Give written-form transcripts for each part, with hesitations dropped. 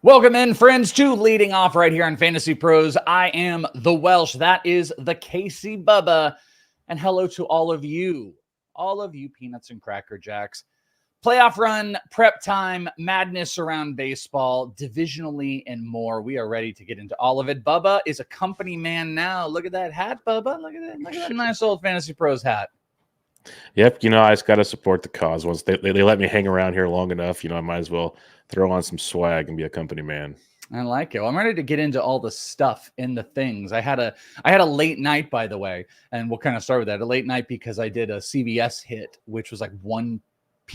Welcome in, friends, to Leading Off right here on Fantasy Pros. I am the Welsh. That is the Casey Bubba. And hello to all of you peanuts and cracker jacks. Playoff run, prep time, madness around baseball, divisionally, and more. We are ready to get into all of it. Bubba is a company man now. Look at that hat, Bubba. Look at that nice old Fantasy Pros hat. Yep, I just got to support the cause. Once they let me hang around here long enough, I might as well throw on some swag and be a company man. I like it. Well, I'm ready to get into all the stuff and the things. I had a late night, by the way, and we'll kind of start with that. A late night because I did a CBS hit, which was like 1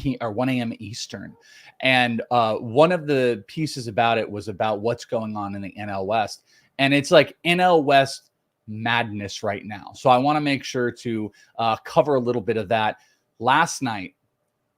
a.m. Eastern. And one of the pieces about it was about what's going on in the NL West. And it's like NL West madness right now. So I want to make sure to cover a little bit of that. Last night,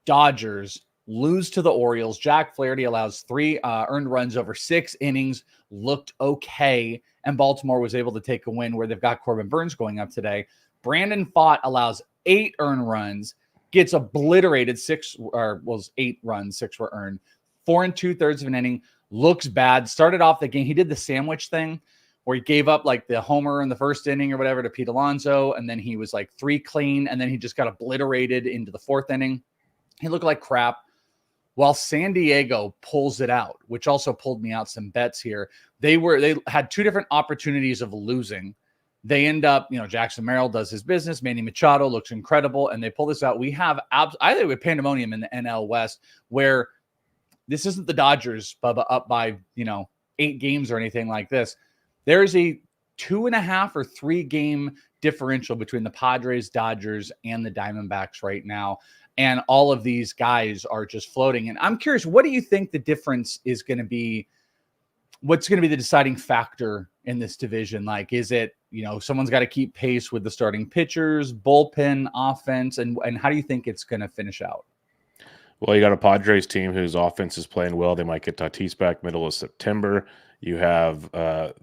Dodgers lose to the Orioles. Jack Flaherty allows 3 earned runs over 6 innings, looked okay, and Baltimore was able to take a win where they've got Corbin Burns going up today. Brandon Pfaadt allows 8 earned runs, gets obliterated 8 runs, 6 were earned, 4 2/3 of an inning, looks bad. Started off the game, he did the sandwich thing where he gave up like the homer in the first inning or whatever to Pete Alonso, and then he was like 3 clean, and then he just got obliterated into the 4th inning. He looked like crap. While San Diego pulls it out, which also pulled me out some bets here. They had 2 different opportunities of losing. They end up, Jackson Merrill does his business. Manny Machado looks incredible, and they pull this out. We have, I think, with pandemonium in the NL West, where this isn't the Dodgers, Bubba, up by 8 games or anything like this. There is a 2.5 or 3 game differential between the Padres, Dodgers, and the Diamondbacks right now. And all of these guys are just floating. And I'm curious, what do you think the difference is going to be? What's going to be the deciding factor in this division? Like, is it, someone's got to keep pace with the starting pitchers, bullpen, offense, and how do you think it's going to finish out? Well, you got a Padres team whose offense is playing well. They might get Tatis back middle of September. You have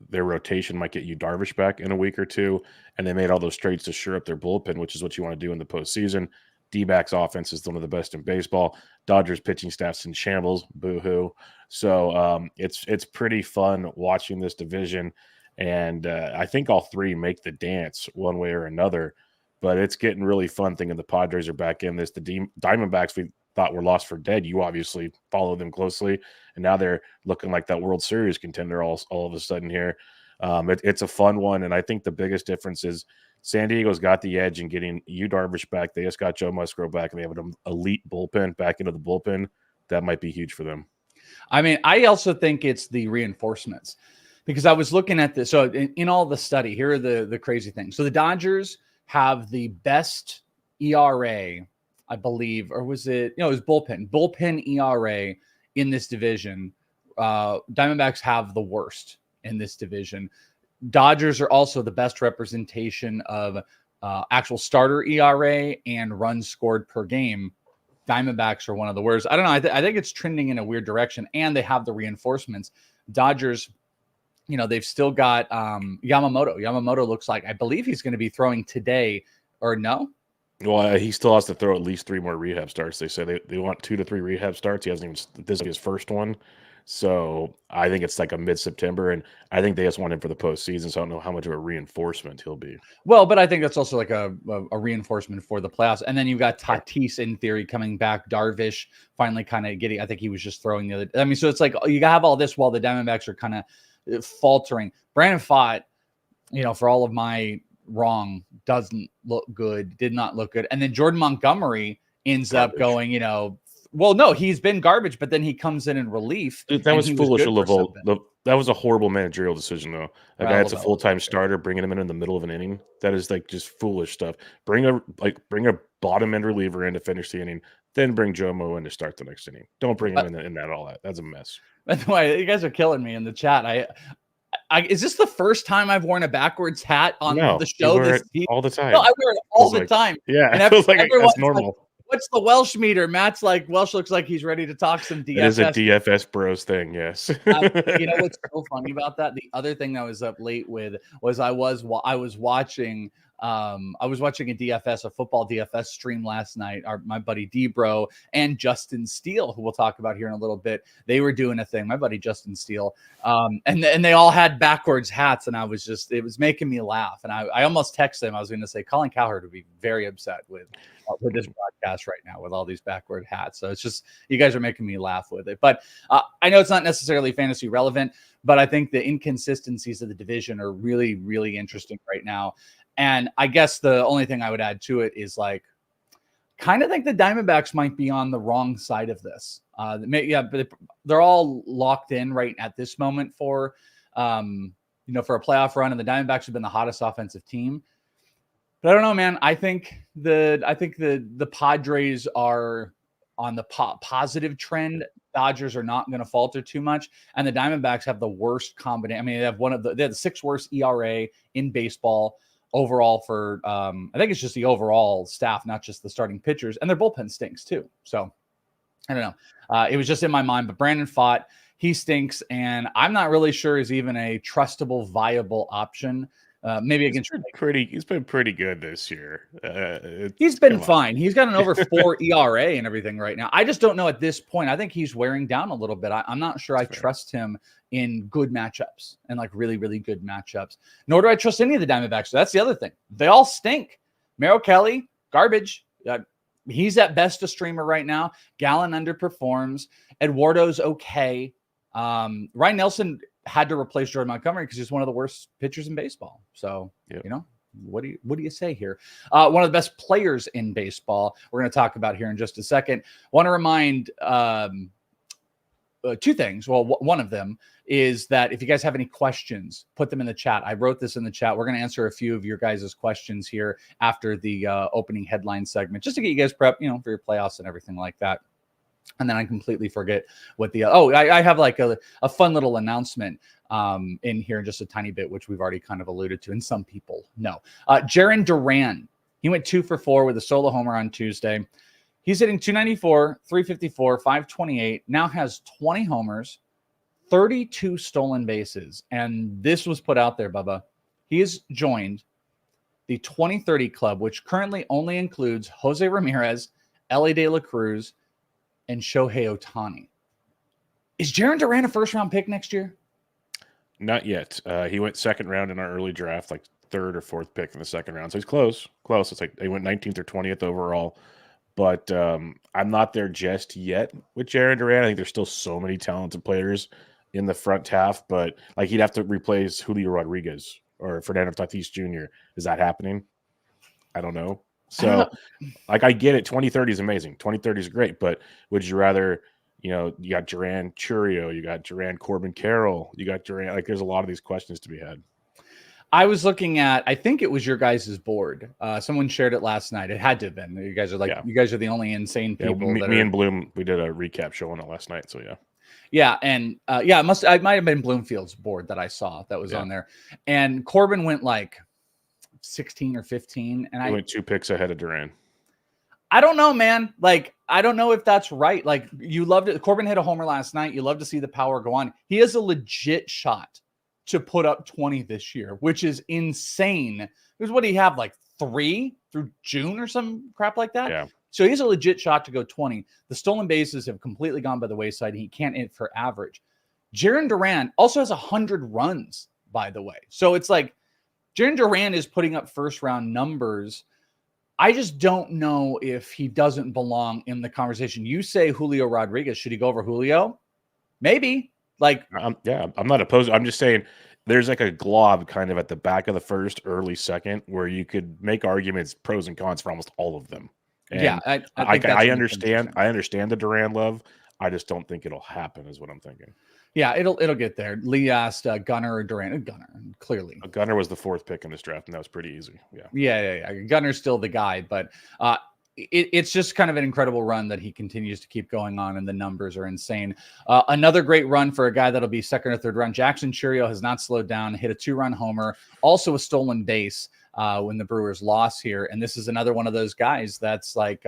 their rotation might get you Darvish back in a week or 2. And they made all those trades to shore up their bullpen, which is what you want to do in the postseason. D-backs offense is one of the best in baseball. Dodgers pitching staff's in shambles. Boo-hoo. So it's pretty fun watching this division. And I think all 3 make the dance one way or another. But it's getting really fun thinking the Padres are back in this. The Diamondbacks we thought were lost for dead. You obviously follow them closely. And now they're looking like that World Series contender all of a sudden here. It's a fun one. And I think the biggest difference is San Diego's got the edge in getting Yu Darvish back. They just got Joe Musgrove back, and they have an elite bullpen back into the bullpen. That might be huge for them. I mean, I also think it's the reinforcements because I was looking at this. So in all the study, here are the crazy things. So the Dodgers have the best ERA, I believe, or was it? It was bullpen ERA in this division. Diamondbacks have the worst in this division. Dodgers are also the best representation of actual starter ERA and runs scored per game. Diamondbacks are one of the worst. I don't know. I think it's trending in a weird direction, and they have the reinforcements. Dodgers, they've still got Yamamoto. Yamamoto looks like, I believe he's going to be throwing today, or no? Well, he still has to throw at least 3 more rehab starts. They say they want 2 to 3 rehab starts. He hasn't even, this is his first one. So I think it's like a mid-September, and I think they just want him for the postseason. So I don't know how much of a reinforcement he'll be. Well, but I think that's also like a reinforcement for the playoffs. And then you've got Tatis in theory coming back. Darvish finally kind of getting. I think he was just throwing the other. I mean, so it's like you have all this while the Diamondbacks are kind of faltering. Brandon Pfaadt, for all of my wrong, doesn't look good. Did not look good. And then Jordan Montgomery ends up going. Well, no, he's been garbage, but then he comes in relief. Dude, that was foolish. That was a horrible managerial decision, though. A guy that's a full-time starter, bringing him in the middle of an inning. That is like just foolish stuff. Bring a bottom end reliever in to finish the inning, then bring Jomo in to start the next inning. Don't bring him in that all that. That's a mess. By the way, you guys are killing me in the chat. Is this the first time I've worn a backwards hat on the show? All the time. No, I wear it all the time. Yeah, and it feels like that's normal. Like, what's the Welsh meter? Matt's like, Welsh looks like he's ready to talk some DFS. It is a DFS bros thing, yes. You know what's so funny about that? The other thing that I was up late with was I was watching I was watching a football DFS stream last night. My buddy Debro and Justin Steele, who we'll talk about here in a little bit, they were doing a thing. My buddy Justin Steele, and they all had backwards hats, and it was making me laugh. And I almost texted him. I was going to say Colin Cowherd would be very upset with this broadcast right now with all these backward hats. So it's just, you guys are making me laugh with it. But I know it's not necessarily fantasy relevant, but I think the inconsistencies of the division are really, really interesting right now. And I guess the only thing I would add to it is like, kind of think the Diamondbacks might be on the wrong side of this. But they're all locked in right at this moment for a playoff run, and the Diamondbacks have been the hottest offensive team. But I don't know, man. I think the Padres are on the positive trend. Dodgers are not going to falter too much, and the Diamondbacks have the worst combination. I mean, they have the 6th worst ERA in baseball overall for. I think it's just the overall staff, not just the starting pitchers, and their bullpen stinks too. So I don't know. It was just in my mind, but Brandon Pfaadt, he stinks, and I'm not really sure is even a trustable, viable option. Maybe against he's been pretty good this year. He's been fine. He's got an over 4 ERA and everything right now. I just don't know at this point. I think he's wearing down a little bit. I'm not sure I trust him in good matchups and like really, really good matchups. Nor do I trust any of the Diamondbacks. So that's the other thing. They all stink. Merrill Kelly, garbage. He's at best a streamer right now. Gallen underperforms. Eduardo's okay. Ryan Nelson had to replace Jordan Montgomery because he's one of the worst pitchers in baseball. So, what do you say here? One of the best players in baseball we're going to talk about here in just a second. Want to remind two things. Well, one of them is that if you guys have any questions, put them in the chat. I wrote this in the chat. We're going to answer a few of your guys' questions here after the opening headline segment, just to get you guys prepped, for your playoffs and everything like that. And then I completely forget what I have like a fun little announcement in here in just a tiny bit, which we've already kind of alluded to, and some people know. Jarren Duran, he went 2 for 4 with a solo homer on Tuesday. He's hitting 294, 354, 528, now has 20 homers, 32 stolen bases. And this was put out there, Bubba. He has joined the 2030 club, which currently only includes Jose Ramirez, Elly De La Cruz, and Shohei Ohtani. Is Jarren Duran a first-round pick next year? Not yet. He went 2nd round in our early draft, like 3rd or 4th pick in the 2nd round. So he's close. It's like he went 19th or 20th overall. But I'm not there just yet with Jarren Duran. I think there's still so many talented players in the front half, but like he'd have to replace Julio Rodriguez or Fernando Tatis Jr. Is that happening? I don't know. So, like, I get it. 2030 is amazing. 2030 is great, but would you rather, you got Duran Churio, you got Duran Corbin Carroll, you got Duran, like, there's a lot of these questions to be had. I was looking at, I think it was your guys' board. Someone shared it last night. It had to have been. You guys are you guys are the only insane people. Me and Bloom, we did a recap show on it last night. So, yeah. Yeah, and it might have been Bloomfield's board that I saw that was on there. And Corbin went like 16 or 15, and I went 2 picks ahead of Duran. I don't know, man. Like, I don't know if that's right. Like, you loved it. Corbin hit a homer last night. You love to see the power go on. He has a legit shot to put up 20 this year, which is insane. Because what do you have, like 3 through June or some crap like that? Yeah. So he has a legit shot to go 20. The stolen bases have completely gone by the wayside. He can't hit for average. Jarren Duran also has 100 runs, by the way. So it's like, Jarren Duran is putting up first-round numbers. I just don't know if he doesn't belong in the conversation. You say Julio Rodriguez. Should he go over Julio? Maybe. Like, I'm not opposed. I'm just saying there's like a glob kind of at the back of the first, early second, where you could make arguments, pros and cons for almost all of them. And I understand. I understand the Duran love. I just don't think it'll happen, is what I'm thinking. Yeah, it'll get there. Lee asked Gunnar or Duran. Gunnar, clearly. Gunnar was the 4th pick in this draft, and that was pretty easy. Yeah. Gunner's still the guy, but it's just kind of an incredible run that he continues to keep going on, and the numbers are insane. Another great run for a guy that'll be 2nd or 3rd round. Jackson Churio has not slowed down, hit a 2-run homer, also a stolen base when the Brewers lost here. And this is another one of those guys that's like,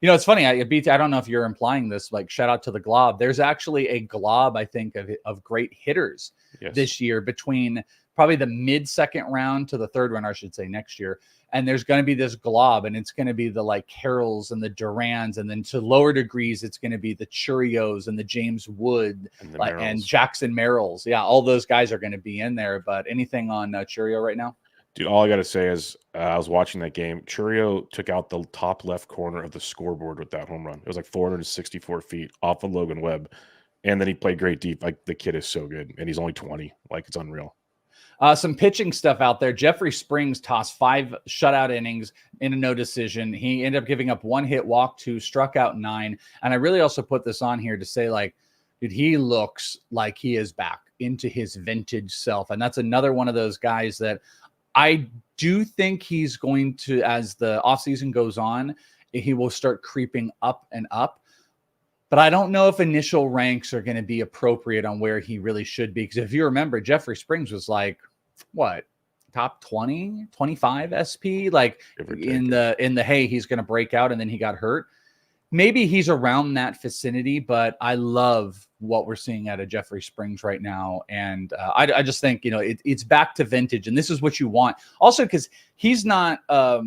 it's funny. I don't know if you're implying this, like, shout out to the glob. There's actually a glob, I think, of great hitters this year between probably the mid-second round to the third round, I should say, next year. And there's going to be this glob, and it's going to be the like Carrolls and the Durans, and then to lower degrees, it's going to be the Churios and the James Wood and Jackson Merrills. Yeah, all those guys are going to be in there. But anything on Churio right now? Dude, all I got to say is I was watching that game. Churio took out the top left corner of the scoreboard with that home run. It was like 464 feet off of Logan Webb. And then he played great deep. Like, the kid is so good, and he's only 20. Like, it's unreal. Some pitching stuff out there. Jeffrey Springs tossed 5 shutout innings in a no decision. He ended up giving up 1 hit, walked 2, struck out 9. And I really also put this on here to say, like, dude, he looks like he is back into his vintage self. And that's another one of those guys that I do think he's going to, as the offseason goes on, he will start creeping up and up. But I don't know if initial ranks are going to be appropriate on where he really should be. Because if you remember, Jeffrey Springs was like, what, top 20, 25 SP? Like in the hey, he's going to break out, and then he got hurt. Maybe he's around that vicinity, but I love what we're seeing out of Jeffrey Springs right now. And I just think, it's back to vintage, and this is what you want. Also, because he's not a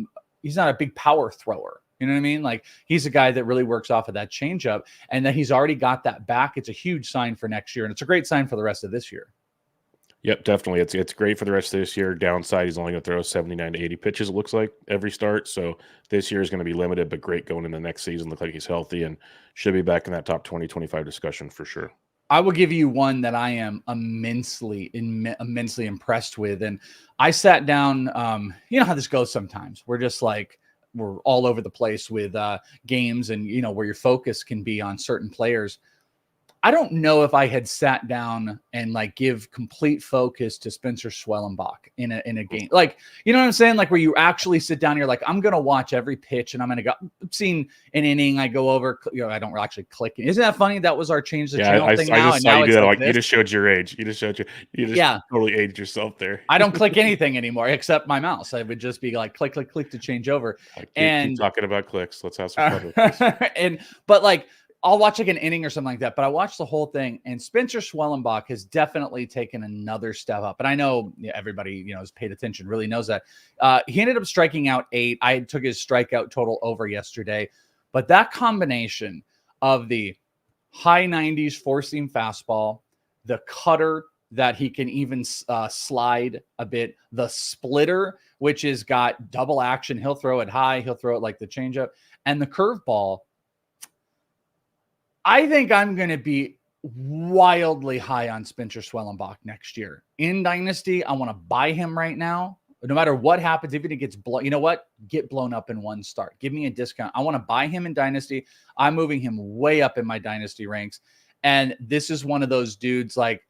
big power thrower. You know what I mean? Like, he's a guy that really works off of that changeup, and that he's already got that back. It's a huge sign for next year, and it's a great sign for the rest of this year. Yep, definitely. It's great for the rest of this year. Downside, he's only going to throw 79 to 80 pitches, it looks like, every start. So this year is going to be limited, but great going into next season. Look like he's healthy and should be back in that top 20, 25 discussion for sure. I will give you one that I am immensely impressed with. And I sat down, you know how this goes sometimes. We're just like, we're all over the place with games, and where your focus can be on certain players. I don't know if I had sat down and like give complete focus to Spencer Schwellenbach in a game. Like, you know what I'm saying? Like, where you actually sit down, you're like, I'm going to watch every pitch, and I'm going to go. I've seen an inning, I go over, I don't actually click. Isn't that funny? That was our change the channel thing now. I just saw you do that. Like, you just showed your age. You just totally aged yourself there. I don't click anything anymore except my mouse. I would just be like, click, click, click to change over. Keep talking about clicks. Let's have some fun. But like, I'll watch like an inning or something like that, but I watched the whole thing, and Spencer Schwellenbach has definitely taken another step up. And I know everybody, has paid attention, really knows that. He ended up striking out 8. I took his strikeout total over yesterday, but that combination of the high 90s four-seam fastball, the cutter that he can even slide a bit, the splitter, which has got double action. He'll throw it high. He'll throw it like the changeup, and the curveball. I think I'm going to be wildly high on Spencer Schwellenbach next year. In Dynasty, I want to buy him right now. No matter what happens, even if it gets blown, you know what? Get blown up in one start. Give me a discount. I want to buy him in Dynasty. I'm moving him way up in my Dynasty ranks. And this is one of those dudes, like,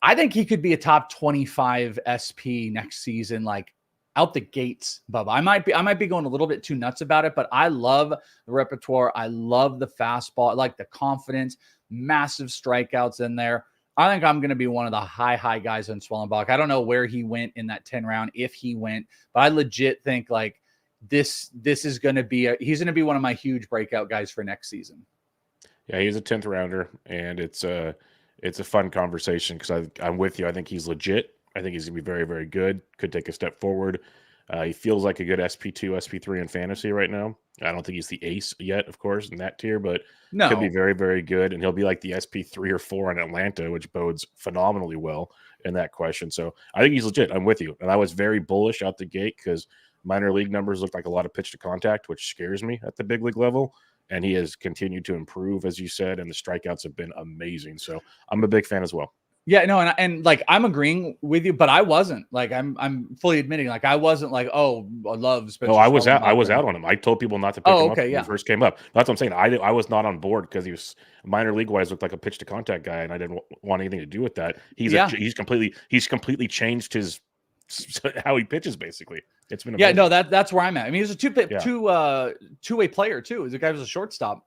I think he could be a top 25 SP next season, like, out the gates, Bubba. I might be going a little bit too nuts about it, but I love the repertoire. I love the fastball. I like the confidence, massive strikeouts in there. I think I'm going to be one of the high guys on Schwellenbach. I don't know where he went in that 10 round, if he went, but I legit think like this is going to be he's going to be one of my huge breakout guys for next season. Yeah, he's a 10th rounder, and it's a fun conversation because I'm with you. I think he's legit. I think he's going to be very, very good. Could take a step forward. He feels like a good SP2, SP3 in fantasy right now. I don't think he's the ace yet, of course, in that tier, but could be very, very good. And he'll be like the SP3 or 4 in Atlanta, which bodes phenomenally well in that question. So I think he's legit. I'm with you. And I was very bullish out the gate because minor league numbers look like a lot of pitch to contact, which scares me at the big league level. And he has continued to improve, as you said, and the strikeouts have been amazing. So I'm a big fan as well. Yeah, no, and like I'm agreeing with you, but I wasn't like I'm fully admitting like I wasn't like, oh, I love Spencer. No, I was out on him. I told people not to pick him up when he first came up. That's what I'm saying. I was not on board because he was minor league wise looked like a pitch to contact guy, and I didn't want anything to do with that. He's completely changed his how he pitches basically. It's been amazing. That's where I'm at. I mean, he's a two-way player too. The guy was a shortstop.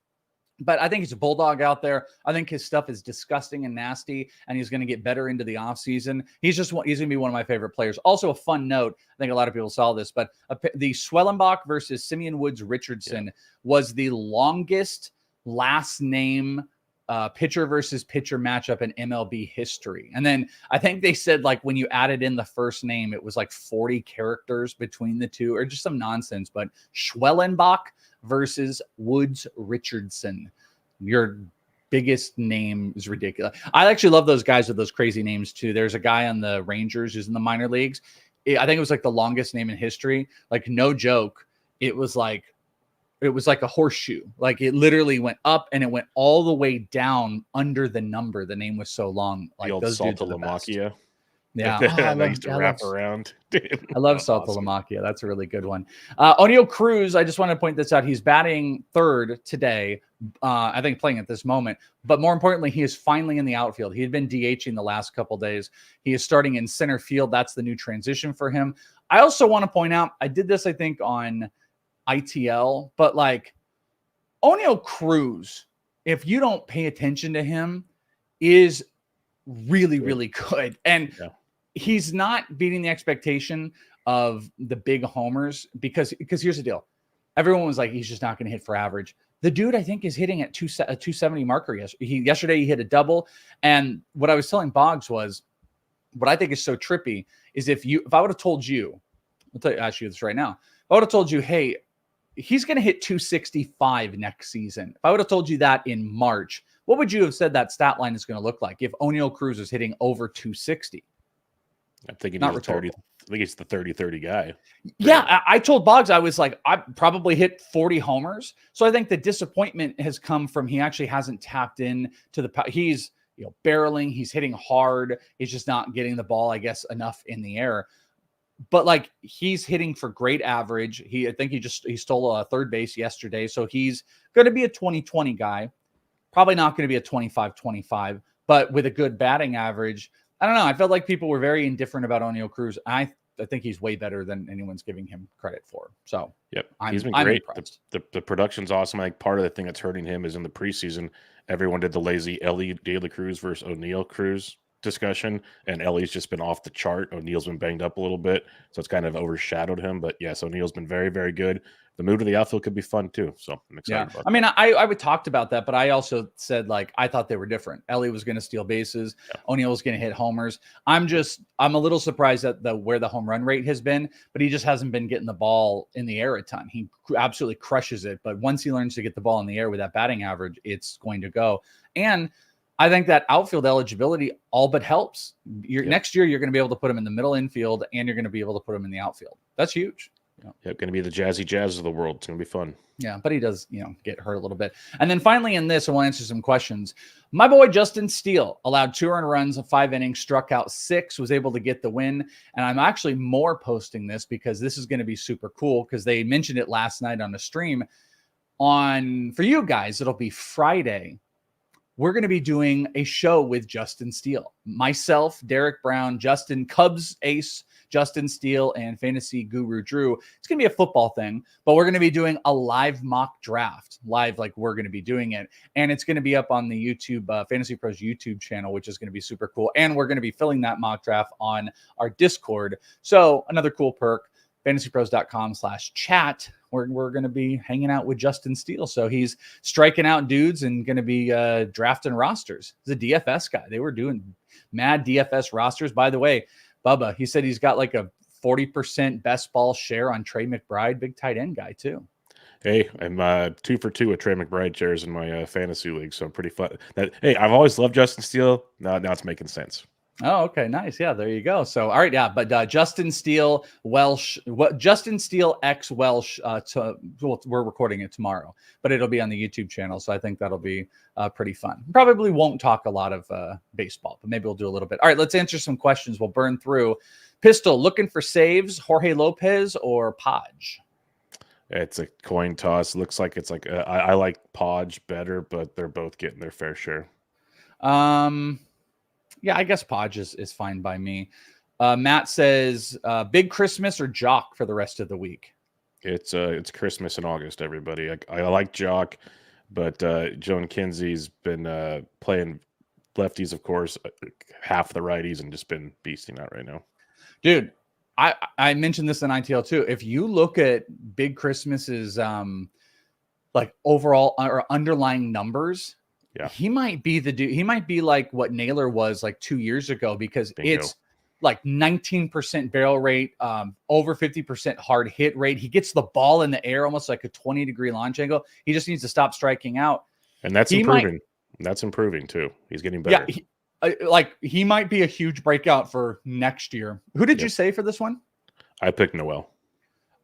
But I think he's a bulldog out there. I think his stuff is disgusting and nasty, and he's going to get better into the offseason. He's going to be one of my favorite players. Also, a fun note, I think a lot of people saw this, but the Schwellenbach versus Simeon Woods Richardson was the longest last name pitcher versus pitcher matchup in MLB history. And then I think they said like when you added in the first name, it was like 40 characters between the two, or just some nonsense. But Schwellenbach versus Woods Richardson. Your biggest name is ridiculous. I actually love those guys with those crazy names too. There's a guy on the Rangers who's in the minor leagues. I think it was like the longest name in history. Like no joke. It was like a horseshoe. Like it literally went up and it went all the way down under the number. The name was so long. Like the old those dudes are the best. Saltalamacchia. Yeah. I used to wrap around. I love Saltalamacchia. That's a really good one. O'Neill Cruz, I just want to point this out. He's batting third today. I think playing at this moment. But more importantly, he is finally in the outfield. He had been DHing the last couple days. He is starting in center field. That's the new transition for him. I also want to point out, I did this, I think, on ITL, but like O'Neill Cruz, if you don't pay attention to him, is really, really good. And he's not beating the expectation of the big homers because here's the deal. Everyone was like, he's just not going to hit for average. The dude, I think, is hitting at 270 marker. Yesterday he hit a double. And what I was telling Boggs was, what I think is so trippy is if I would have told you, ask you this right now. If I would have told you, hey, he's going to hit 265 next season. If I would have told you that in March, what would you have said that stat line is going to look like if O'Neill Cruz is hitting over 260? I'm thinking I think he's the 30-30 guy. Yeah, I told Boggs, I was like, I probably hit 40 homers. So I think the disappointment has come from he actually hasn't tapped in to the he's barreling, he's hitting hard, he's just not getting the ball, I guess, enough in the air. But like he's hitting for great average. I think he stole a third base yesterday. So he's going to be a 2020 guy. Probably not going to be a 25-25, but with a good batting average. I don't know. I felt like people were very indifferent about O'Neill Cruz. I think he's way better than anyone's giving him credit for. So he's been great. The production's awesome. I think part of the thing that's hurting him is in the preseason, everyone did the lazy Ellie De La Cruz versus O'Neill Cruz discussion, and Ellie's just been off the chart. O'Neill's been banged up a little bit, so it's kind of overshadowed him. But yes, O'Neill's been very, very good. The move to the outfield could be fun too, so I'm excited about that. I mean, I talked about that, but I also said like I thought they were different. Ellie was going to steal bases, O'Neill was going to hit homers. I'm a little surprised at where the home run rate has been, but he just hasn't been getting the ball in the air a ton. He absolutely crushes it, but once he learns to get the ball in the air with that batting average, it's going to go. And I think that outfield eligibility all but helps. Next year, you're going to be able to put him in the middle infield, and you're going to be able to put him in the outfield. That's huge. Going to be the Jazzy Jazz of the world. It's going to be fun. Yeah, but he does, get hurt a little bit. And then finally in this, I want to answer some questions. My boy Justin Steele allowed 2 earned runs of 5 innings, struck out 6, was able to get the win. And I'm actually more posting this because this is going to be super cool because they mentioned it last night on the stream. For you guys, it'll be Friday. We're going to be doing a show with Justin Steele. Myself, Derek Brown, Justin, Cubs ace, Justin Steele, and fantasy guru Drew. It's going to be a football thing, but we're going to be doing a live mock draft. Live, like we're going to be doing it. And it's going to be up on the YouTube, Fantasy Pros YouTube channel, which is going to be super cool. And we're going to be filling that mock draft on our Discord. So another cool perk, fantasypros.com/chat. We're going to be hanging out with Justin Steele. So he's striking out dudes and going to be drafting rosters. He's a DFS guy. They were doing mad DFS rosters. By the way, Bubba, he said he's got like a 40% best ball share on Trey McBride, big tight end guy too. Hey, I'm 2 for 2 with Trey McBride shares in my fantasy league, so I'm pretty fun. Hey, I've always loved Justin Steele. Now it's making sense. Oh, okay, nice. Yeah, there you go. So, all right, yeah, but Justin Steele, Justin Steele X Welsh. We're recording it tomorrow, but it'll be on the YouTube channel. So I think that'll be pretty fun. Probably won't talk a lot of baseball, but maybe we'll do a little bit. All right, let's answer some questions. We'll burn through. Pistol, looking for saves, Jorge Lopez or Podge? It's a coin toss. Looks like it's like I like Podge better, but they're both getting their fair share. Yeah, I guess Podge is fine by me. Matt says, big Christmas or Jock for the rest of the week? It's Christmas in August, everybody. I like Jock, but Joan Kinsey's been playing lefties, of course, half the righties, and just been beasting out right now. Dude, I mentioned this in ITL too. If you look at Big Christmas's like overall or underlying numbers, Yeah. He might be the dude. He might be like what Naylor was like 2 years ago, because Bingo. it's like 19% barrel rate, over 50% hard hit rate. He gets the ball in the air almost like a 20-degree launch angle. He just needs to stop striking out. And that's improving. That's improving too. He's getting better. Yeah, he might be a huge breakout for next year. Who did you say for this one? I picked Noel.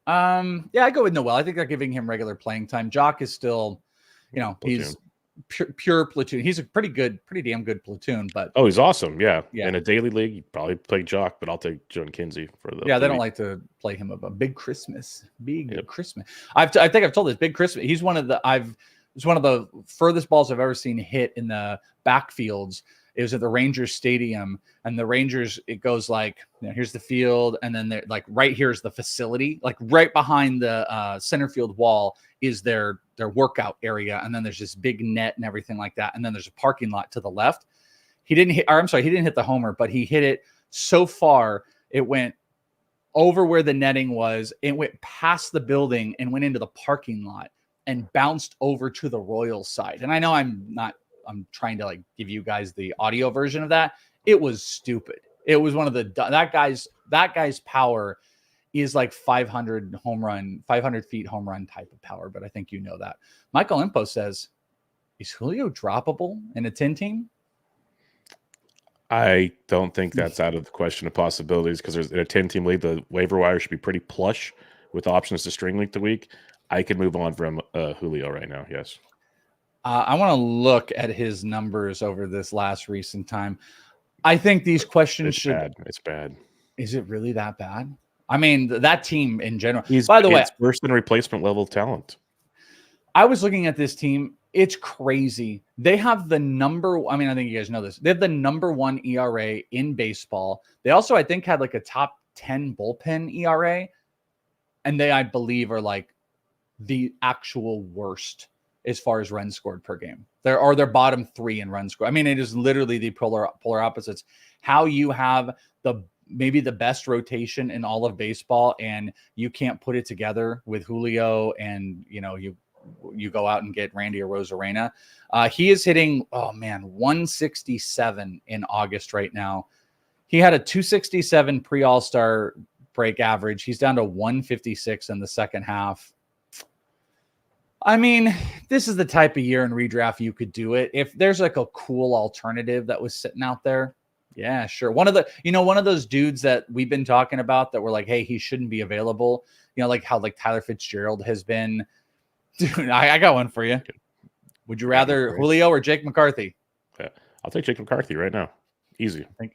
Yeah, I go with Noel. I think they're giving him regular playing time. Jock is still, Platoon. He's pure platoon. He's a pretty damn good platoon. But he's awesome. Yeah. In a daily league, you probably play Jock, but I'll take Joe and Kinsey for the. Yeah, they don't like to play him a big Christmas. Christmas. I think I've told this big Christmas. He's one of the furthest balls I've ever seen hit in the backfields. It was at the Rangers stadium, and the Rangers, it goes like, here's the field, and then they're like right here's the facility, like right behind the center field wall is their workout area, and then there's this big net and everything like that, and then there's a parking lot to the left. He didn't hit the homer, but he hit it so far it went over where the netting was. It went past the building and went into the parking lot and bounced over to the Royals side. And I know I'm trying to like give you guys the audio version of that. It was stupid. It was one of that guy's power is like 500 feet home run type of power. But I think you know that. Michael Impo says, is Julio droppable in a 10 team? I don't think that's out of the question of possibilities, because there's in a 10-team league, the waiver wire should be pretty plush with options to string link the week. I could move on from Julio right now. Yes. I want to look at his numbers over this last recent time. I think these questions It's bad. Is it really that bad? I mean, that team in general. By the way, it's worse than replacement level talent. I was looking at this team. It's crazy. They have the I think you guys know this. They have the number 1 ERA in baseball. They also, I think, had like a top 10 bullpen ERA. And they, I believe, are like the actual worst as far as runs scored per game. They're bottom 3 in runs scored. I mean, it is literally the polar opposites. How you have maybe the best rotation in all of baseball, and you can't put it together with Julio, and you go out and get Randy Arozarena. He is hitting 167 in August right now. He had a 267 pre-All-Star break average. He's down to 156 in the second half. I mean, this is the type of year in redraft you could do it. If there's like a cool alternative that was sitting out there, yeah, sure. One of those dudes that we've been talking about that were like, hey, he shouldn't be available. Like how like Tyler Fitzgerald has been. Dude, I got one for you. Would you rather Julio or Jake McCarthy? Yeah, I'll take Jake McCarthy right now. Easy. I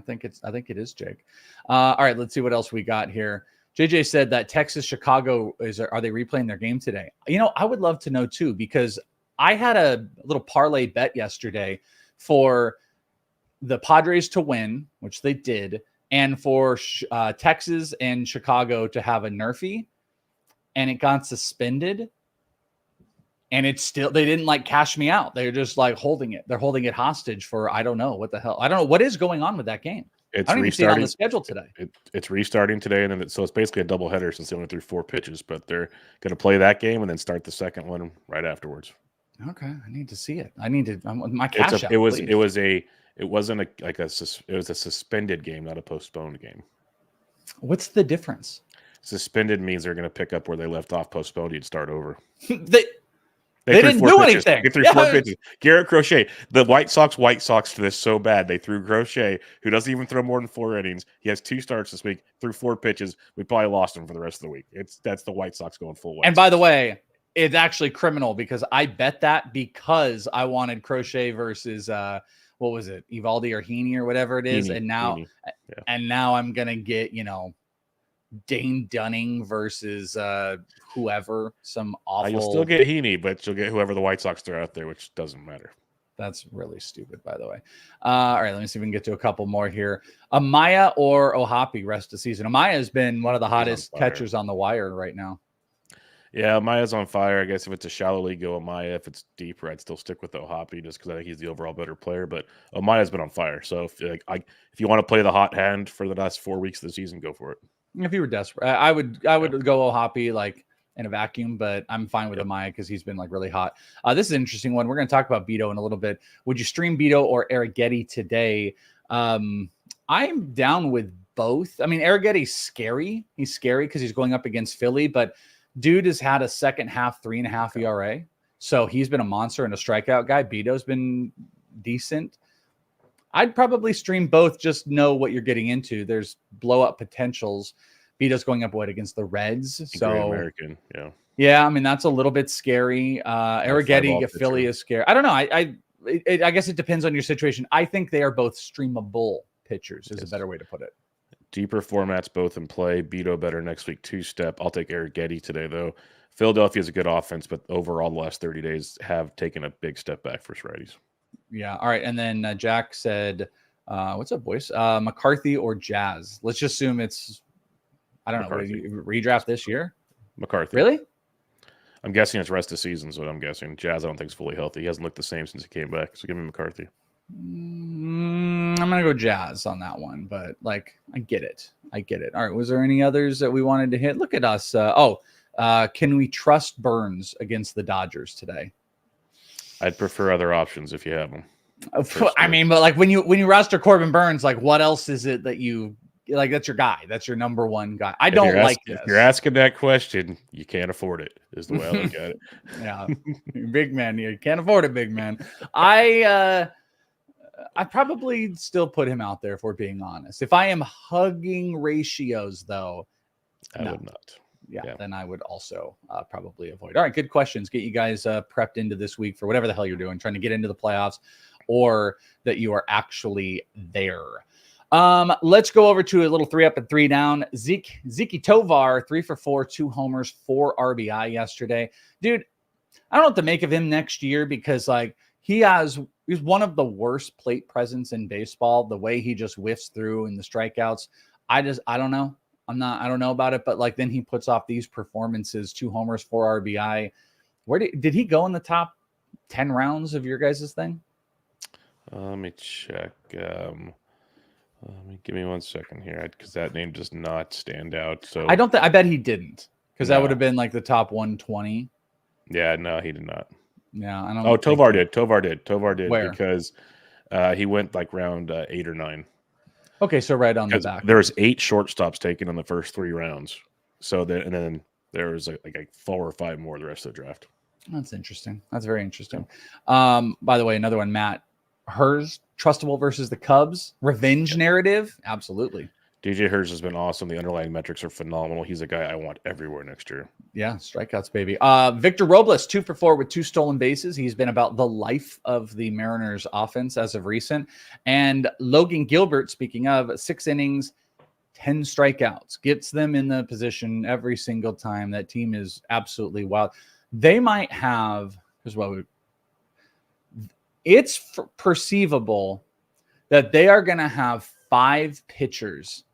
think it is Jake. All right, let's see what else we got here. JJ said that Texas Chicago are they replaying their game today? I would love to know too, because I had a little parlay bet yesterday for the Padres to win, which they did, and for Texas and Chicago to have a nerfie, and it got suspended. And it's still, they didn't like cash me out. They're just like holding it. They're holding it hostage for, I don't know what the hell. I don't know what is going on with that game. It's I don't even see it on the schedule today. It's restarting today. And then so it's basically a doubleheader since they only threw 4 pitches, but they're going to play that game and then start the second one right afterwards. Okay. I need to see it. I need to, my cash out. It was a suspended game, not a postponed game. What's the difference? Suspended means they're going to pick up where they left off. Postponed, you'd start over. They didn't do anything. They threw 4 pitches. Garrett Crochet, the White Sox to this so bad. They threw Crochet, who doesn't even throw more than 4 innings. He has 2 starts this week, threw 4 pitches. We probably lost him for the rest of the week. That's the White Sox going full. And by the way, it's actually criminal because I bet that because I wanted Crochet versus what was it, Evaldi or Heaney or whatever it is, and now I'm gonna get Dane Dunning versus whoever, some awful. You'll still get Heaney, but you'll get whoever the White Sox throw out there, which doesn't matter. That's really stupid, by the way. All right, let me see if we can get to a couple more here. Amaya or Ohapi rest of season. Amaya has been one of the hottest catchers on the wire right now. Yeah, Amaya's on fire. I guess if it's a shallow league, go Amaya. If it's deeper, I'd still stick with Ohapi just because I think he's the overall better player. But Amaya's been on fire. So if you want to play the hot hand for the last 4 weeks of the season, go for it. If you were desperate, I would go Ohapi. Like in a vacuum, but I'm fine with Amaya because he's been like really hot. This is an interesting one. We're going to talk about Beto in a little bit. Would you stream Beto or Arrighetti today? I'm down with both. I mean, Arrighetti's scary. He's scary because he's going up against Philly, but dude has had a second half 3.5 ERA. So he's been a monster and a strikeout guy. Beto's been decent. I'd probably stream both. Just know what you're getting into. There's blow up potentials. Beto's going up against the Reds. So American, yeah. I mean, that's a little bit scary. Arrighetti, Philly is scary. I don't know. I guess it depends on your situation. I think they are both streamable pitchers. Is a better way to put it. Deeper formats both in play. Beto better next week, 2-step. I'll take Arrighetti today though. Philadelphia is a good offense, but overall the last 30 days have taken a big step back for righties. Yeah. All right. And then Jack said, what's up, boys? McCarthy or Jazz? Let's just assume it's, I don't know, redraft this year? McCarthy. Really? I'm guessing it's rest of season, so I'm guessing. Jazz, I don't think is fully healthy. He hasn't looked the same since he came back, so give me McCarthy. I'm going to go Jazz on that one, but like, I get it. All right. Was there any others that we wanted to hit? Look at us. Can we trust Burns against the Dodgers today? I'd prefer other options if you have them. I mean, but like when you roster Corbin Burns, like what else is it that you like? That's your guy. That's your number one guy. I don't like this. If you're asking that question, you can't afford it. Is the way I look at it. Yeah, big man, you can't afford it, big man. I probably still put him out there if we're being honest. If I am hugging ratios, though, I would not. Yeah, then I would also probably avoid. All right, good questions. Get you guys prepped into this week for whatever the hell you're doing, trying to get into the playoffs or that you are actually there. Let's go over to a little 3 up and 3 down. Zeke Tovar, 3 for 4, 2 homers, 4 RBI yesterday. Dude, I don't know what to make of him next year because like he's one of the worst plate presence in baseball. The way he just whiffs through and the strikeouts. I don't know. I don't know about it, but like then he puts off these performances, 2 homers, 4 RBI. Where did he go in the top 10 rounds of your guys' thing? Let me check. Give me 1 second here because that name does not stand out. So I bet he didn't because that would have been like the top 120. Yeah, no, he did not. Yeah, I don't. Oh, Tovar did. Tovar did Where? Because he went like round 8 or 9. Okay, so right on the back. There was 8 shortstops taken in the first 3 rounds. So then there was like 4 or 5 more the rest of the draft. That's interesting. That's very interesting. By the way, another one, Matt. Hers, trustable versus the Cubs. Revenge narrative? Absolutely. DJ Hers has been awesome. The underlying metrics are phenomenal. He's a guy I want everywhere next year. Yeah, strikeouts, baby. Victor Robles, 2 for 4 with 2 stolen bases. He's been about the life of the Mariners offense as of recent. And Logan Gilbert, speaking of, 6 innings, 10 strikeouts. Gets them in the position every single time. That team is absolutely wild. They might have, here's what it's perceivable that they are going to have 5 pitchers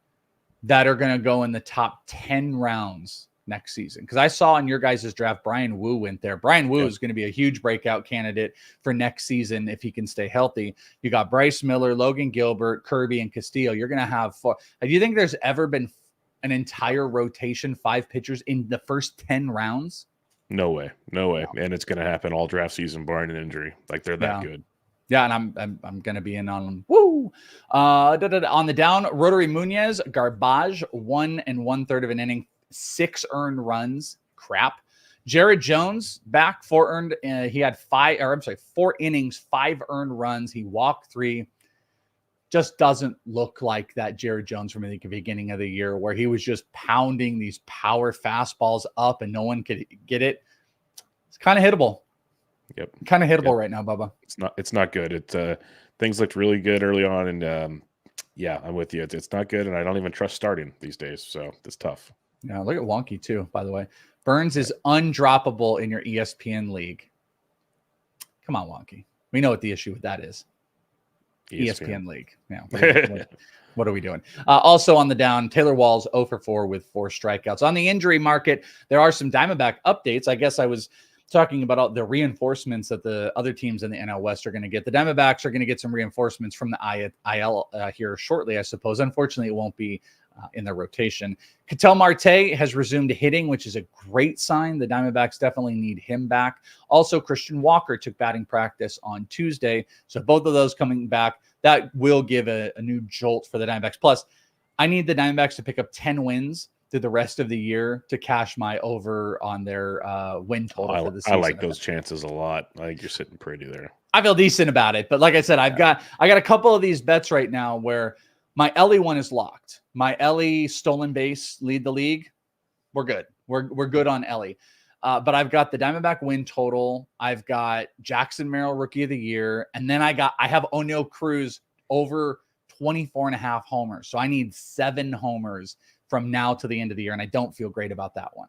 that are going to go in the top 10 rounds next season. Because I saw in your guys' draft, Brian Wu went there. Brian Wu is going to be a huge breakout candidate for next season if he can stay healthy. You got Bryce Miller, Logan Gilbert, Kirby, and Castillo. You're going to have 4. Do you think there's ever been an entire rotation, 5 pitchers in the first 10 rounds? No way. And it's going to happen all draft season, barring an injury. Like they're that good. Yeah, and I'm going to be in on them. Woo! On the down, Rotary Munoz, garbage, 1 1/3 of an inning, 6 earned runs. Crap. Jared Jones back, 4 earned. He had 4 innings, 5 earned runs. He walked 3. Just doesn't look like that Jared Jones from the beginning of the year where he was just pounding these power fastballs up and no one could get it. It's kind of hittable. Yep. Kind of hittable right now, Bubba. It's not good. Things looked really good early on. And yeah, I'm with you. It's not good. And I don't even trust starting these days. So it's tough. Yeah. Look at Wonky too, by the way. Burns is undroppable in your ESPN league. Come on, Wonky. We know what the issue with that is. ESPN league. Yeah. What are we doing? Also on the down, Taylor Walls 0 for 4 with 4 strikeouts. On the injury market, there are some Diamondback updates. I guess I was talking about all the reinforcements that the other teams in the NL West are going to get. The Diamondbacks are going to get some reinforcements from the IL here shortly, I suppose. Unfortunately, it won't be in their rotation. Ketel Marte has resumed hitting, which is a great sign. The Diamondbacks definitely need him back. Also, Christian Walker took batting practice on Tuesday. So both of those coming back, that will give a new jolt for the Diamondbacks. Plus, I need the Diamondbacks to pick up 10 wins through the rest of the year to cash my over on their win total for the season. I like those chances a lot. I think you're sitting pretty there. I feel decent about it, but like I said, I got a couple of these bets right now where my Ellie one is locked. My Ellie stolen base lead the league. We're good. We're good on Ellie. But I've got the Diamondback win total. I've got Jackson Merrill rookie of the year, and then I have O'Neal Cruz over 24.5 homers. So I need 7 homers from now to the end of the year, and I don't feel great about that one.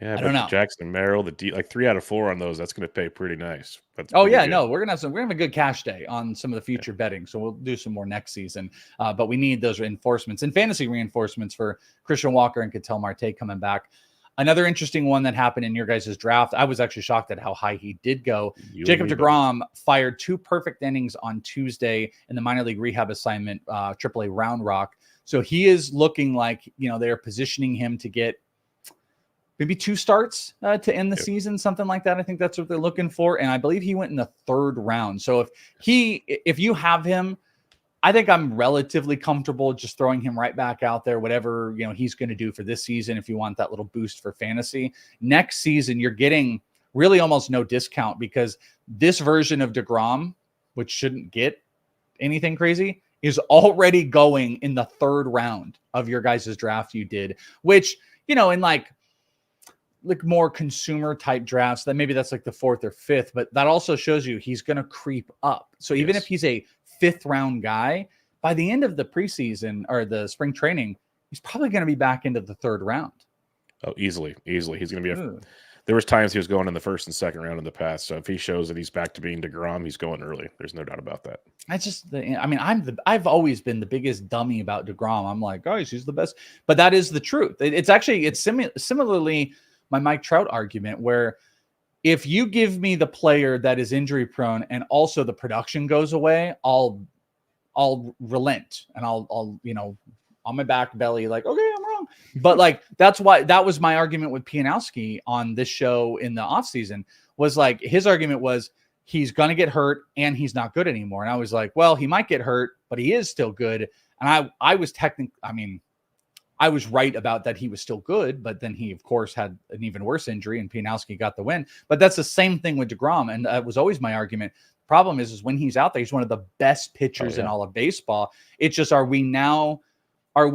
Yeah, I don't know. Jackson Merrill, like 3 out of 4 on those, that's going to pay pretty nice. Oh yeah, no, we're gonna have a good cash day on some of the future betting, so we'll do some more next season. But we need those reinforcements and fantasy reinforcements for Christian Walker and Ketel Marte coming back. Another interesting one that happened in your guys' draft, I was actually shocked at how high he did go. Jacob deGrom fired 2 perfect innings on Tuesday in the minor league rehab assignment, AAA Round Rock. So he is looking like, they're positioning him to get maybe 2 starts to end the season, something like that. I think that's what they're looking for. And I believe he went in the 3rd round. So if you have him, I think I'm relatively comfortable just throwing him right back out there, whatever, he's going to do for this season. If you want that little boost for fantasy next season, you're getting really almost no discount because this version of DeGrom, which shouldn't get anything crazy, is already going in the 3rd round of your guys' draft you did, which, in like more consumer type drafts, that maybe that's like the 4th or 5th, but that also shows you he's going to creep up. So even if he's a 5th round guy, by the end of the preseason or the spring training, he's probably going to be back into the 3rd round. Oh, easily. He's going to be there was times he was going in the 1st and 2nd round in the past. So if he shows that he's back to being DeGrom, he's going early. There's no doubt about that. I've always been the biggest dummy about DeGrom. I'm like, guys, he's the best, but that is the truth. It's similarly my Mike Trout argument, where if you give me the player that is injury prone and also the production goes away, I'll relent and I'll on my back belly, like, okay, I'm wrong. But like, that was my argument with Pianowski on this show in the offseason, was like, his argument was he's going to get hurt and he's not good anymore. And I was like, well, he might get hurt, but he is still good. And I was right about that. He was still good, but then he, of course, had an even worse injury and Pianowski got the win. But that's the same thing with DeGrom. And that was always my argument. Problem is when he's out there, he's one of the best pitchers in all of baseball. It's just, are we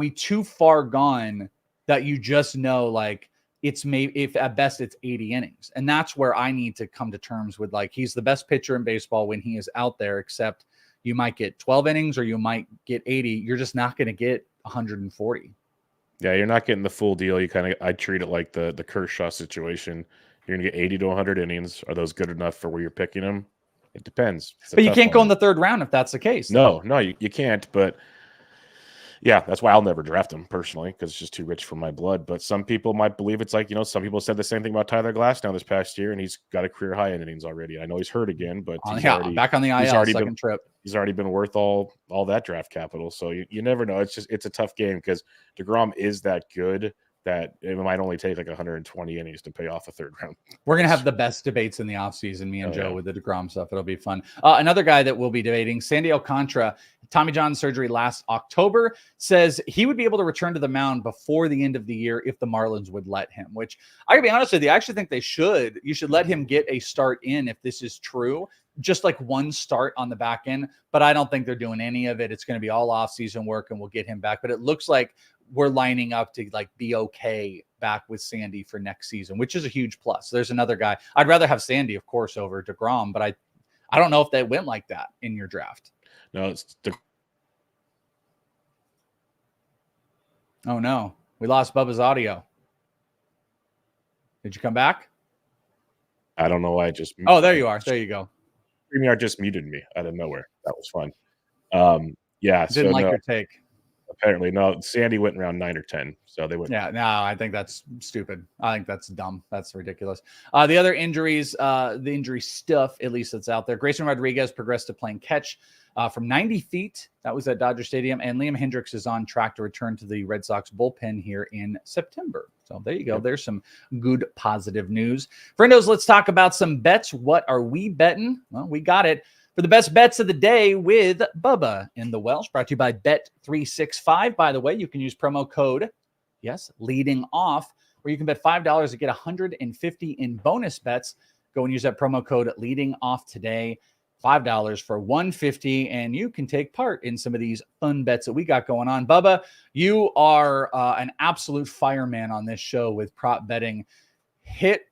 too far gone that you just know, like, it's maybe, if at best it's 80 innings. And that's where I need to come to terms with, like, he's the best pitcher in baseball when he is out there, except you might get 12 innings or you might get 80. You're just not going to get 140. Yeah, you're not getting the full deal. I treat it like the Kershaw situation. You're going to get 80 to 100 innings. Are those good enough for where you're picking them? It depends. But you can't go in the 3rd round if that's the case. No, you can't. But yeah, that's why I'll never draft him personally, because it's just too rich for my blood. But some people might believe it's like, some people said the same thing about Tyler Glass now this past year, and he's got a career high in innings already. I know he's hurt again, but he's already back on the IL second trip. He's already been worth all that draft capital. So you never know. It's a tough game because DeGrom is that good that it might only take like 120 innings to pay off a 3rd round. We're going to have the best debates in the offseason, me and Joe, with the DeGrom stuff. It'll be fun. Another guy that we'll be debating, Sandy Alcantara, Tommy John surgery last October, says he would be able to return to the mound before the end of the year if the Marlins would let him, which I gotta be honest with you, I actually think they should. You should let him get a start in if this is true. Just like 1 start on the back end, but I don't think they're doing any of it. It's going to be all off-season work and we'll get him back. But it looks like we're lining up to like be okay back with Sandy for next season, which is a huge plus. There's another guy. I'd rather have Sandy, of course, over DeGrom, but I don't know if they went like that in your draft. No, it's Oh no, we lost Bubba's audio. Did you come back? I don't know why I just. Oh, there you are. There you go. StreamYard just muted me out of nowhere. That was fun. Yeah, Didn't like your take. Apparently, no. Sandy went around 9 or 10, so they went. Yeah, no, I think that's stupid. I think that's dumb. That's ridiculous. The other injuries, the injury stuff, at least that's out there. Grayson Rodriguez progressed to playing catch from 90 feet. That was at Dodger Stadium. And Liam Hendricks is on track to return to the Red Sox bullpen here in September. So there you go. Yep. There's some good positive news. Friendos, let's talk about some bets. What are we betting? Well, we got it. For the best bets of the day with Bubba in the Welsh, brought to you by Bet365. By the way, you can use promo code, leading off, where you can bet $5 to get $150 in bonus bets. Go and use that promo code leading off today. $5 for $150, and you can take part in some of these fun bets that we got going on. Bubba, you are an absolute fireman on this show with prop betting. Hit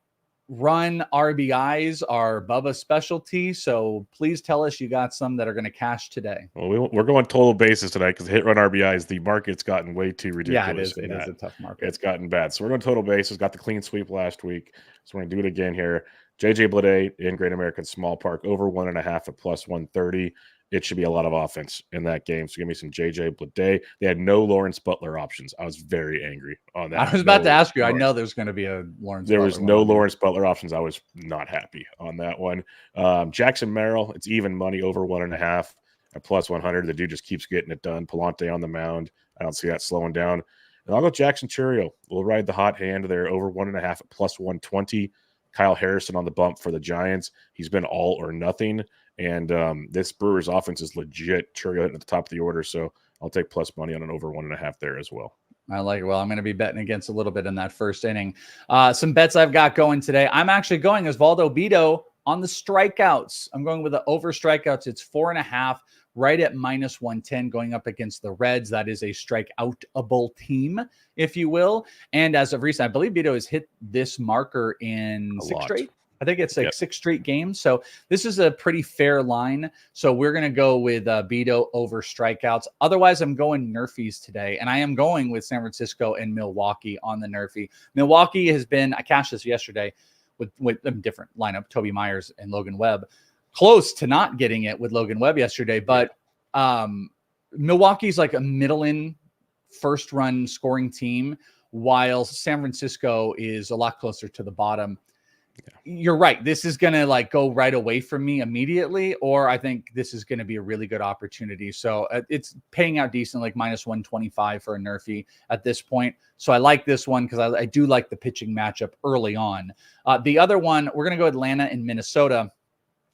run RBIs are Bubba's specialty, so please tell us you got some that are going to cash today. Well, we're going total basis tonight because hit run RBIs, the market's gotten way too ridiculous. Yeah, it is a tough market. It's gotten bad. So we're going total basis. Got the clean sweep last week, so we're going to do it again here. JJ Bleday in Great American Small Park, over 1.5 at plus 130. It should be a lot of offense in that game. So give me some JJ Bleday. They had no Lawrence Butler options. I was very angry on that. I was about to ask you. I know there's going to be a Lawrence There Butler was no one. Lawrence Butler options. I was not happy on that one. Jackson Merrill, it's even money, over 1.5 at plus 100. The dude just keeps getting it done. Palante on the mound. I don't see that slowing down. And I'll go Jackson Churio. We'll ride the hot hand there, over 1.5 at plus 120. Kyle Harrison on the bump for the Giants. He's been all or nothing. And this Brewers offense is legit. Churio hitting at the top of the order. So I'll take plus money on an over 1.5 there as well. I like it. Well, I'm going to be betting against a little bit in that first inning. Some bets I've got going today. I'm actually going Osvaldo Bido on the strikeouts. I'm going with the over strikeouts. It's 4.5, right at minus 110, going up against the Reds. That is a strikeoutable team, if you will. And as of recent, I believe Bido has hit this marker in six straight. I think it's like 6 straight games. So this is a pretty fair line. So we're going to go with Bido over strikeouts. Otherwise, I'm going Nerfies today. And I am going with San Francisco and Milwaukee on the Nerfie. Milwaukee has been, I cashed this yesterday with a different lineup, Toby Myers and Logan Webb. Close to not getting it with Logan Webb yesterday. But Milwaukee's like a middle-in first-run scoring team, while San Francisco is a lot closer to the bottom. You're right. This is going to like go right away from me immediately, or I think this is going to be a really good opportunity. So it's paying out decent, like minus 125 for a Nerfie at this point. So I like this one because I do like the pitching matchup early on. The other one, we're going to go Atlanta and Minnesota.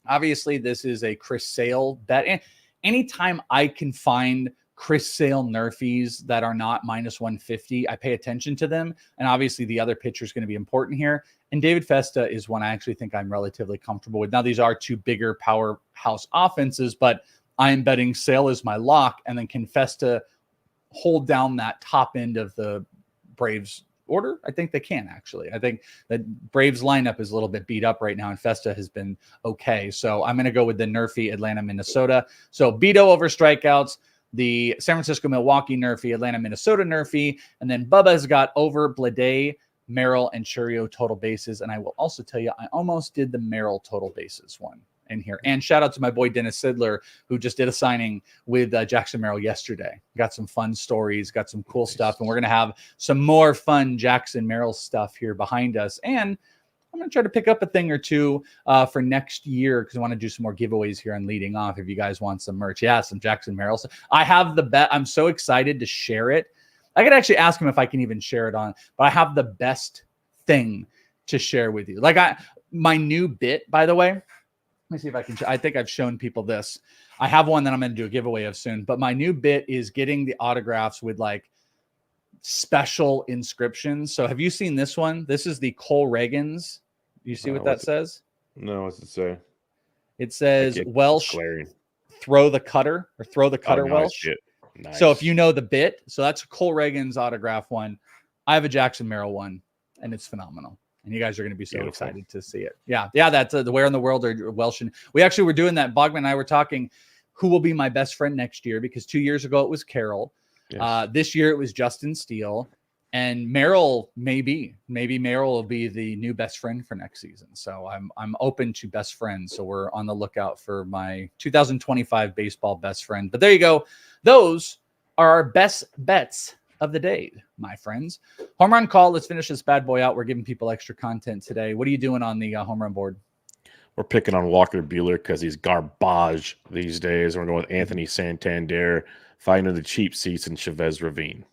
Obviously, this is a Chris Sale bet. And anytime I can find Chris Sale Nerfies that are not minus 150, I pay attention to them. And obviously the other pitcher is going to be important here. And David Festa is one I actually think I'm relatively comfortable with. Now, these are two bigger powerhouse offenses, but I'm betting Sale is my lock. And then can Festa hold down that top end of the Braves order? I think they can, actually. I think that Braves lineup is a little bit beat up right now, and Festa has been okay. So I'm going to go with the Nerfie Atlanta, Minnesota. So Bido over strikeouts, the San Francisco, Milwaukee Nerfie, Atlanta, Minnesota Nerfie, and then Bubba's got over Bleday, Merrill, and Churio total bases. And I will also tell you, I almost did the Merrill total bases one in here. And shout out to my boy Dennis Sidler, who just did a signing with Jackson Merrill yesterday. Got some fun stories, got some cool stuff, and we're going to have some more fun Jackson Merrill stuff here behind us. And I'm going to try to pick up a thing or two for next year because I want to do some more giveaways here on Leading Off if you guys want some merch. Yeah, some Jackson Merrill stuff. I have the bet. I'm so excited to share it. I could actually ask him if I can even share it on, but I have the best thing to share with you. Like my new bit, by the way, let me see if I can. I think I've shown people this. I have one that I'm going to do a giveaway of soon, but my new bit is getting the autographs with like special inscriptions. So have you seen this one? This is the Cole Reagans. Do you see what that says? No, what's it say? It says Welsh, throw the cutter, or throw the cutter, Welsh. Nice. So if you know the bit, so that's Cole Reagan's autograph one. I have a Jackson Merrill one, and it's phenomenal. And you guys are going to be so excited to see it. Yeah. That's the Where in the World or Welsh. And we actually were doing that. Bogman and I were talking who will be my best friend next year, because 2 years ago it was Carroll. Yes. This year it was Justin Steele. And Merrill, maybe Merrill will be the new best friend for next season. So I'm open to best friends. So we're on the lookout for my 2025 baseball best friend. But there you go. Those are our best bets of the day, my friends. Home run call. Let's finish this bad boy out. We're giving people extra content today. What are you doing on the home run board? We're picking on Walker Buehler because he's garbage these days. We're going with Anthony Santander, finding the cheap seats in Chavez Ravine.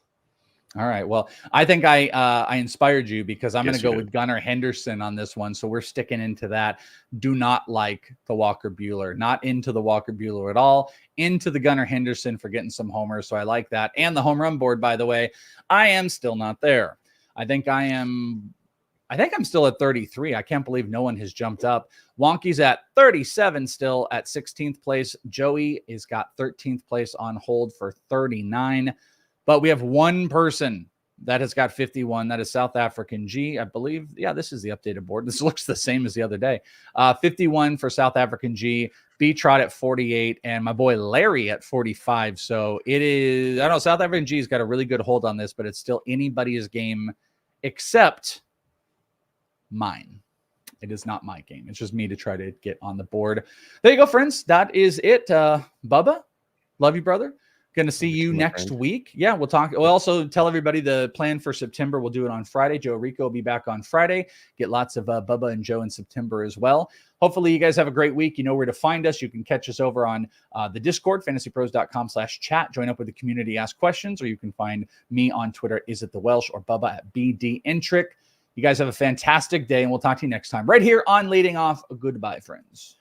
All right. Well, I think I inspired you because I'm going to go did. with Gunnar Henderson on this one. So we're sticking into that. Do not like the Walker Buehler, not into the Walker Buehler at all. Into the Gunnar Henderson for getting some homers. So I like that. And the home run board, by the way, I am still not there. I think I'm still at 33. I can't believe no one has jumped up. Wonky's at 37 still at 16th place. Joey has got 13th place on hold for 39. But we have one person that has got 51. That is South African G, I believe. Yeah, this is the updated board. This looks the same as the other day. 51 for South African G, B-Trot at 48, and my boy Larry at 45. So it is, I don't know, South African G's got a really good hold on this, but it's still anybody's game except mine. It is not my game. It's just me to try to get on the board. There you go, friends. That is it. Bubba, love you, brother. Going to see you next week. Yeah, we'll talk. We'll also tell everybody the plan for September. We'll do it on Friday. Joe Rico will be back on Friday. Get lots of Bubba and Joe in September as well. Hopefully you guys have a great week. You know where to find us. You can catch us over on the Discord, fantasypros.com/chat. Join up with the community, ask questions, or you can find me on Twitter, Is It The Welsh, or Bubba at BD Intric. You guys have a fantastic day, and we'll talk to you next time right here on Leading Off. Goodbye, friends.